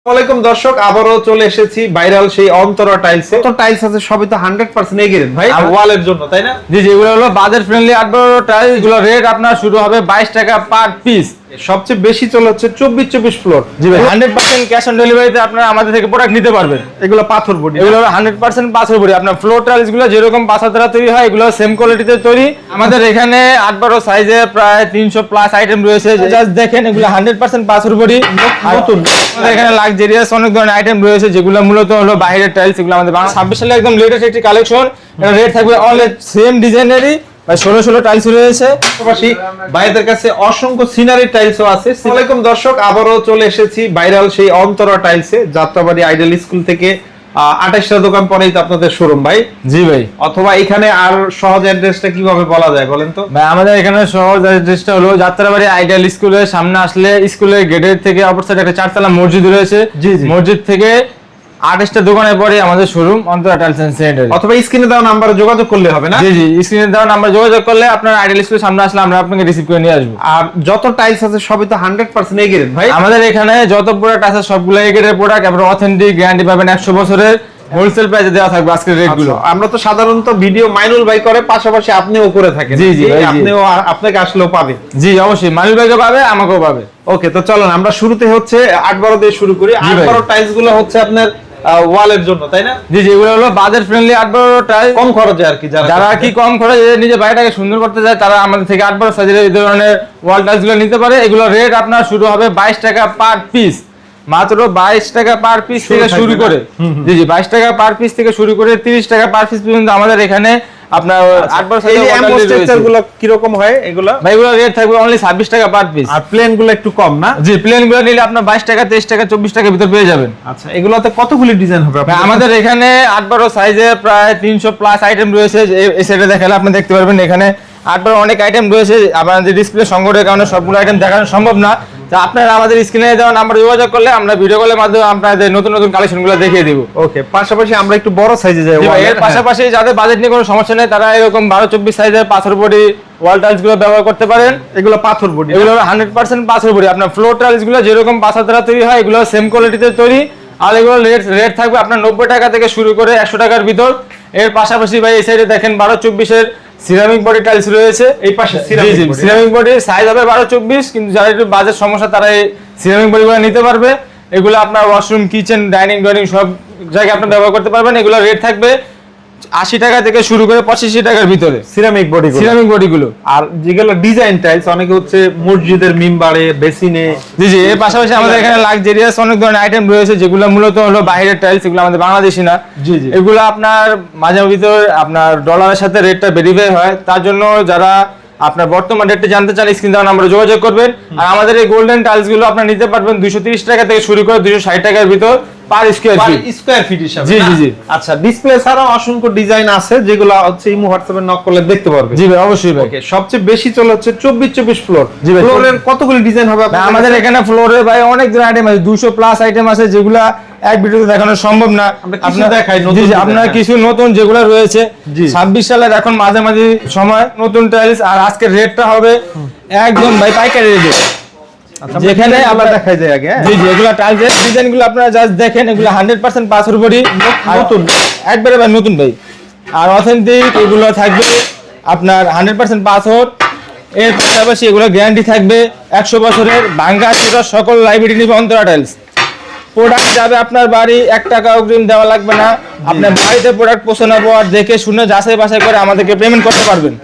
ওয়ালাইকুম দর্শক, আবারও চলে এসেছি ভাইরাল সেই অন্তরা টাইলসে। তো টাইলস আছে সবই তো 100% এগ্রিড ভাই, আর ওয়ালের জন্য, তাই না? জি জি, এগুলো হলো বাজেট ফ্রেন্ডলি 8 টাইলস। এগুলো রেট আপনার শুরু হবে 22 টাকা পার পিস। সবচেয়ে বেশি চলে হচ্ছে 24 ফ্লোর। জি ভাই, 100% ক্যাশ অন ডেলিভারিতে আপনারা আমাদের থেকে প্রোডাক্ট নিতে পারবেন। এগুলো পাথর বডি, এগুলো হলো 100% পাথর বডি। আপনার ফ্লোর টাইলস গুলো যেরকম পাথর দ্বারা তৈরি হয়, এগুলো সেম কোয়ালিটিতে তৈরি। আমাদের এখানে 8-12 সাইজে প্রায় 300 প্লাস আইটেম রয়েছে। জাস্ট দেখেন, এগুলো 100% পাথর বডি নতুন। আমাদের এখানে লাক্সারিয়াস অনেক ধরনের আইটেম রয়েছে, যেগুলো মূলত হলো বাইরের টাইলস। এগুলো আমাদের 26 সালে একদম লেটেস্ট একটি কালেকশন। এটা রেট থাকবে অনলি সেম ডিজাইনেরই 16 টাইলস রয়েছে। পাশাপাশি ভাইদের কাছে অসংখ্য সিনারি টাইলসও আছে। ওয়ালাইকুম দর্শক, আবারও চলে এসেছি ভাইরাল সেই অন্তরা টাইলসে। যাত্রাবাড়ি আইডিয়াল স্কুল থেকে 28টা দোকান পরেই তো আপনাদের শোরুম ভাই। জি ভাই। অথবা এখানে আর সহজ অ্যাড্রেসটা কিভাবে বলা যায় বলেন তো ভাই? আমাদের এখানে সহজ অ্যাড্রেসটা হলো যাত্রাবাড়ি আইডিয়াল স্কুলের সামনে আসলে স্কুলের গেটের থেকে অপর সাইডে একটা 4তলা মসজিদ রয়েছে। জি জি, মসজিদ থেকে 28টা দোকানের পরে আমাদের showroom Antara tiles and centre. অথবা স্ক্রিনে দেওয়া নাম্বারে যোগাযোগ করলে হবে না? জি জি, স্ক্রিনে দেওয়া নাম্বার যোগাযোগ করলে আপনার আইডিয়াল স্কুলের সামনে আসলে আমরা আপনাকে রিসিভ করে নিয়ে আসবো। আর যত টাইলস আছে সবই তো 100% এগ্রিড ভাই। আমাদের এখানে যত প্রোডাক্ট আছে সবগুলো এগ্রেডের প্রোডাক্ট, এবং অথেন্টিক গ্যারান্টি পাবেন 100 বছরের। হোলসেল প্রাইসে দেওয়া থাকবে আজকের রেট গুলো। আমরা তো সাধারণত ভিডিও মাইনুল ভাই করে, পাশাপাশি আপনিও করে থাকেন। জি জি ভাই, আপনিও আপনাকে আসলেও পাবে। জি অবশ্যই, মানিল ভাইকে পাবে, আমাকেও পাবে। ওকে, তো চলুন আমরা শুরুতে হচ্ছে 8-12 দিয়ে শুরু করি। 8-12 টাইলস গুলো হচ্ছে আপনার ওয়ালের জন্য, তাই না? জি জি, এগুলো হলো বাজেট ফ্রেন্ডলি 8-12 টাইলস, কম খরচে আর কি। যারা আর কি কম খরচে নিজের বাড়িটাকে সুন্দর করতে চায়, তারা আমাদের থেকে 8-12 সাইজের এই ধরনের ওয়াল টাইলস গুলো নিতে পারে। এগুলো রেট আপনার শুরু হবে 22 টাকা পার পিস। মাত্র 22 টাকা পার পিস থেকে শুরু করে, জি জি, 22 টাকা পার পিস থেকে শুরু করে 30 টাকা পার পিস পর্যন্ত আমাদের এখানে আপনার 8-12 সাইজের গুলো কি রকম হয় এগুলো? ভাই এগুলো রেট থাকবে অনলি 26 টাকা পার পিস। আর প্লেন গুলো একটু কম না? জি, প্লেন গুলো নিলে আপনার 22 টাকা, 23 টাকা, 24 টাকার ভিতর পেয়ে যাবেন। আচ্ছা, এগুলোতে কতগুলি ডিজাইন হবে? আমাদের এখানে 8-12 সাইজে প্রায় 300 প্লাস আইটেম রয়েছে। এই সাইডে দেখালে আপনি দেখতে পারবেন, এখানে 8-12 অনেক আইটেম রয়েছে। আপনাদের ডিসপ্লে সংকটের কারণে সবগুলো আইটেম দেখানো সম্ভব না। তো আপনারা আমাদের স্ক্রিনে দেওয়া নাম্বার যোগাযোগ করলে আমরা ভিডিও কলের মাধ্যমে আপনাদের নতুন নতুন কালেকশনগুলো দেখিয়ে দিব। ওকে, পাশাপাশি আমরা একটু বড় সাইজে যাই। এর পাশাপাশি যাদের বাজেট নিয়ে কোনো সমস্যা নেই, তারা এরকম 12-24 সাইজের পাথর বডি ওয়াল টাইলস গুলো ব্যবহার করতে পারেন। এগুলো পাথর বডি, এগুলো 100% পাথর বডি। আপনার ফ্লোর টাইলস গুলো যেরকম পাথর দ্বারা তৈরি হয়, এগুলো সেম কোয়ালিটিতে তৈরি। আর এগুলো রেট থাকবে আপনার 90 টাকা থেকে শুরু করে 100 টাকার ভিতর। এর পাশাপাশি ভাই এই সাইডে দেখেন 12-24 সিরামিক বডি টাইলস রয়েছে। এই পাশে সিরামিক বডি সাইজ হবে 12-24, কিন্তু যারা একটু বাজেট সমস্যা তারা এই সিরামিক বডিগুলো নিতে পারবে। এগুলো আপনার ওয়াশরুম, কিচেন, ডাইনিং সব জায়গায় আপনি ব্যবহার করতে পারবেন। এগুলো রেট থাকবে 80 টাকা থেকে শুরু করে 85 টাকার ভিতরে সিরামিক বডিগুলো। আর যেগুলো ডিজাইন টাইলস অনেকে হচ্ছে মসজিদের মিম্বারে, বেসিনে। জি জি, এর পাশাপাশি আমাদের এখানে লাক্সারিয়াস অনেক ধরনের আইটেম রয়েছে, যেগুলো মূলত হলো বাইরের টাইলস। এগুলো আমাদের বাংলাদেশি না। জি জি, এগুলো আপনার মাঝে ভিতর আপনার ডলারের সাথে রেটটা ভেরিফাই হয়। তার জন্য যারা আপনার বর্তমান রেটটা জানতে চান, স্ক্রিন দেওয়া নাম্বারে যোগাযোগ করবেন। আর আমাদের এই গোল্ডেন টাইলস গুলো আপনারা নিতে পারবেন 230 টাকা থেকে শুরু করে 260 টাকার ভিতর পার স্কয়ার ফিট হিসাবে। জি জি জি। আচ্ছা, ডিসপ্লে ছাড়াও অসংখ্য ডিজাইন আছে, যেগুলো হচ্ছে ইমো হোয়াটসঅ্যাপে নক করলে দেখতে পারবে। জি ভাই, অবশ্যই ভাই। ওকে, সবচেয়ে বেশি চলে হচ্ছে 24 ফ্লোর। জি ভাই, ফ্লোরের কতগুলি ডিজাইন হবে আমাদের এখানে? ফ্লোরে ভাই অনেক ধরনের আইটেম আছে, 200 প্লাস আইটেম আছে, যেগুলো এক ভিডিওতে দেখানো সম্ভব না। আপনারা দেখাই নতুন, আপনারা কিছু নতুন যেগুলো রয়েছে 26 সালের এখন মাঝামাঝি সময় নতুন টাইলস। আর আজকের রেটটা হবে একদম ভাই পাইকারি রেটে। যেখানে আমরা দেখাই যায় আগে। জি জি, এগুলো টাইলসের ডিজাইনগুলো আপনারা জাস্ট দেখেন। এগুলো 100% পাথর বডি নতুন, একবারে ভাই নতুন ভাই। আর অথেন্টিক এগুলো থাকবে আপনার 100% পাথর। এর পাশাপাশি এগুলো গ্যারান্টি থাকবে 100 বছরের। ভাঙ্গা চুরা সকল লাইব্রেরি নিবে অন্তরা টাইলস। প্রোডাক্ট যাবে আপনার বাড়ি, 1 টাকা অগ্রিম দেওয়া লাগবে না। আপনার বাড়িতে প্রোডাক্ট পৌঁছানোর আর দেখে শুনে যাচাই বাছাই করে আমাদেরকে পেমেন্ট করতে পারবেন।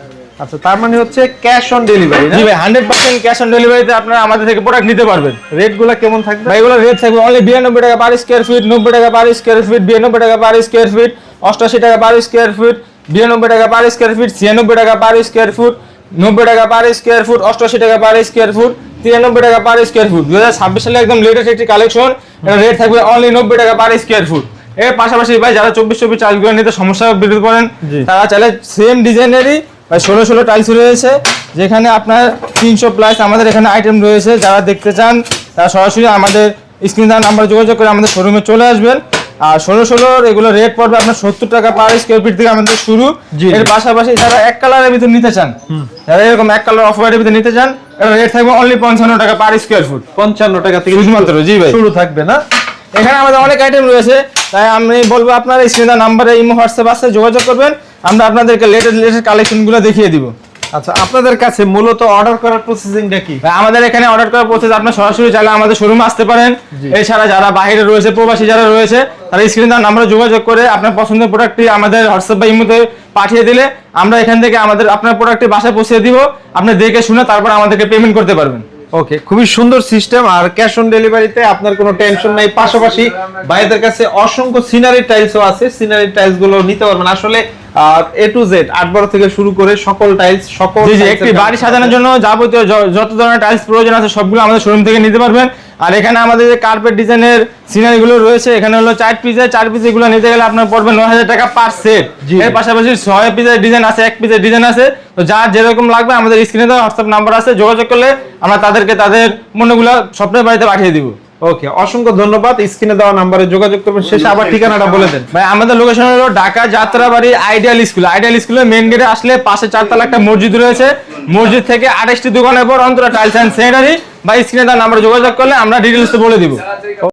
আচ্ছা, তার মানে হচ্ছে ক্যাশ অন ডেলিভারি না? জি ভাই, 100% ক্যাশ অন ডেলিভারিতে আপনারা আমাদের থেকে প্রোডাক্ট নিতে পারবেন। রেটগুলো কেমন থাকবে ভাই? এগুলো রেট থাকবে অনলি 92 টাকা পার স্কয়ার ফিট, 90 টাকা পার স্কয়ার ফিট, 92 টাকা পার স্কয়ার ফিট, 88 টাকা পার স্কয়ার ফিট, 92 টাকা পার স্কয়ার ফিট, 96 টাকা পার স্কয়ার ফুট, 90 টাকা পার স্কয়ার ফুট, 88 টাকা পার স্কয়ার ফুট, 93 টাকা পার স্কয়ার ফুট। 2026 সালে একদম লেটেস্ট একটি কালেকশন। এটা রেট থাকবে অনলি 90 টাকা পার স্কয়ার ফুট। এর পাশাপাশি ভাই যারা 24 টাইলসগুলো নিতে সমস্যা বিরোধ করেন, তারা চাইলে সেম ডিজাইনেরই 16 টাইলস রয়েছে, যেখানে আপনার 300 প্লাস আমাদের এখানে আইটেম রয়েছে। যারা দেখতে চান তারা সরাসরি আমাদের স্ক্রিন দেওয়া নাম্বার যোগাযোগ করে আমাদের শোরুমে চলে আসবেন। আর 16 এগুলো রেট পড়বে আপনার 70 টাকা পার স্কয়ার ফিট থেকে আমাদের শুরু। এর পাশাপাশি যারা এক কালারের ভিতর নিতে চান, যারা এরকম এক কালার অফ হোয়াইটের ভিতর নিতে চান, এর রেট থাকবে অনলি 55 টাকা পার স্কয়ার ফুট। 55 টাকা থেকে শুধুমাত্র। জি ভাই, শুরু থাকবে না? এখানে আমাদের অনেক আইটেম রয়েছে, তাই আমি বলবো আপনারা স্ক্রিনে নাম্বারে ইমো হোয়াটসঅ্যাপ আছে, যোগাযোগ করবেন, আমরা আপনাদেরকে লেটেস্ট কালেকশনগুলো দেখিয়ে দিব। আচ্ছা, আপনাদের কাছে মূলত অর্ডার করার প্রসেসিংটা কি? ভাই আমাদের এখানে অর্ডার করার প্রসেস, আপনার সরাসরি চাইলে আমাদের শোরুমে আসতে পারেন। এছাড়া যারা বাইরে রয়েছে, প্রবাসী যারা রয়েছে, তারা স্ক্রিনে তার নাম্বারে যোগাযোগ করে আপনার পছন্দের প্রোডাক্টটি আমাদের হোয়াটসঅ্যাপ বা ইমোতে পাঠিয়ে দিলে আমরা এখান থেকে আপনার প্রোডাক্টটি বাসায় পৌঁছে দিব। আপনি দেখে শুনে তারপর আমাদেরকে পেমেন্ট করতে পারবেন। ওকে, খুবই সুন্দর সিস্টেম, আর ক্যাশ অন ডেলিভারিতে আপনার কোনো টেনশন নাই। পাশাপাশি ভাইদের কাছে অসংখ্য সিনারি টাইলসও আছে, সিনারি টাইলস গুলো নিতে পারবেন। আসলে A to Z 8 থেকে শুরু করে সকল টাইলস, সকল একটি বাড়ি সাজানোর জন্য যাবতীয় যত ধরনের টাইলস প্রয়োজন আছে সবগুলো আমাদের শোরুম থেকে নিতে পারবেন। আর এখানে আমাদের যে কার্পেট ডিজাইনের সিনারি গুলো রয়েছে, এখানে হলো 4 পিস এগুলো নিতে গেলে আপনার পড়বে 9000 টাকা পার সেট। এর পাশাপাশি 6 পিসের ডিজাইন আছে, 1 পিসের ডিজাইন আছে। তো যার যেরকম লাগবে আমাদের স্ক্রিনে দেওয়া হোয়াটসঅ্যাপ নাম্বার আছে, যোগাযোগ করলে আমরা তাদেরকে তাদের পণ্যগুলো স্বপ্নের বাড়িতে পাঠিয়ে দিব। ওকে, অসংখ্য ধন্যবাদ। স্ক্রিনে দেওয়া নম্বরে যোগাযোগ করবেন। শেষে আবার ঠিকানাটা বলে দেন ভাই। আমাদের লোকেশন হলো Dhaka Jatrabari ideal school. Ideal স্কুলের মেইন গেটে আসলে পাশে 4 তলা একটা মসজিদ রয়েছে, মসজিদ থেকে 28টি দোকানের পর অন্তরা টাইলস এন্ড স্যানিটারি, বা স্ক্রিনে দেওয়া নম্বরে যোগাযোগ করলে আমরা ডিটেইলস বলে দিব।